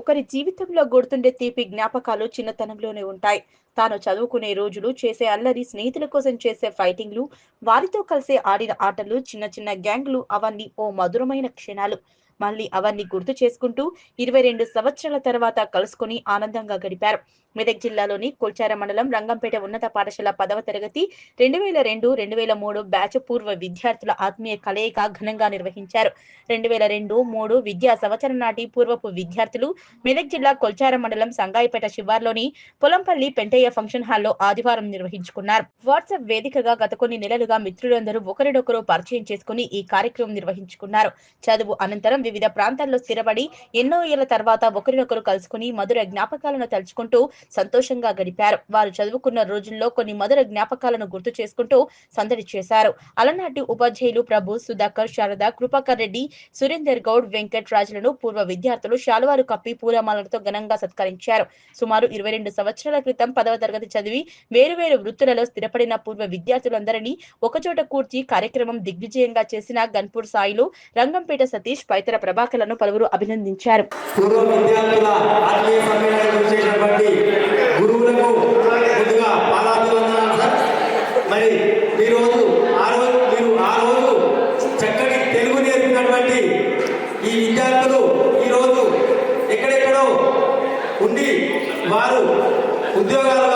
ఒక్కరి జీవితంలో గుర్తుండే తీపి జ్ఞాపకాలు చిన్నతనంలోనే ఉంటాయి. తాను చదువుకునే రోజులు, చేసే అల్లరి, స్నేహితుల కోసం చేసే ఫైటింగ్లు, వారితో కలిసి ఆడిన ఆటలు, చిన్న చిన్న గ్యాంగ్లు అవన్నీ ఓ మధురమైన క్షణాలు. మళ్ళీ అవన్నీ గుర్తు చేసుకుంటూ 22 సంవత్సరాల తర్వాత కలుసుకుని ఆనందంగా గడిపారు. మెదక్ జిల్లాలోని కొల్చార మండలం రంగంపేట ఉన్నత పాఠశాల 10వ తరగతి 2002-2003 బ్యాచ్ పూర్వ విద్యార్థుల ఆత్మీయ కలయిక ఘనంగా నిర్వహించారు. 2002-3 విద్యా సంవత్సరం నాటి పూర్వపు విద్యార్థులు మెదక్ జిల్లా కొల్చార మండలం సంగాయిపేట శివార్లోని పొలంపల్లి పెంటయ్య ఫంక్షన్ హాల్లో ఆదివారం నిర్వహించుకున్నారు. వాట్సాప్ వేదికగా గత కొన్ని నెలలుగా మిత్రులందరూ ఒకరినొకరు పరిచయం చేసుకుని ఈ కార్యక్రమం నిర్వహించుకున్నారు. చదువు అనంతరం వివిధ ప్రాంతాల్లో స్థిరపడి ఎన్నో ఏళ్ల తర్వాత ఒకరినొకరు కలుసుకుని మధుర జ్ఞాపకాలను తలుచుకుంటూ సంతోషంగా గడిపారు. వారు చదువుకున్న రోజుల్లో కొన్ని మధుర జ్ఞాపకాలను గుర్తు చేసుకుంటూ సందడి చేశారు. అలనాటి ఉపాధ్యాయులు ప్రభు, సుధాకర్, శారద, కృపాకర్ రెడ్డి, సురేందర్ గౌడ్, వెంకట్ రాజులను పూర్వ విద్యార్థులు శాలువాలు కప్పి పూలమాలలతో ఘనంగా సత్కరించారు. సుమారు 22 సంవత్సరాల క్రితం 10వ తరగతి చదివి వేరువేరు వృత్తులలో స్థిరపడిన పూర్వ విద్యార్థులందరినీ ఒకచోట కూర్చి కార్యక్రమం దిగ్విజయంగా చేసిన గన్పూర్ సాయిలు, రంగంపేట సతీష్, పైతర ప్రభాకర్లను పలువురు అభినందించారు. గురువులకు ముందుగా పాదాభివందనాలు సార్. మరి మీరు ఆ రోజు చక్కటి తెలుగు నేర్పినటువంటి ఈ విద్యార్థులు ఈరోజు ఎక్కడెక్కడో ఉండి వారు ఉద్యోగాలు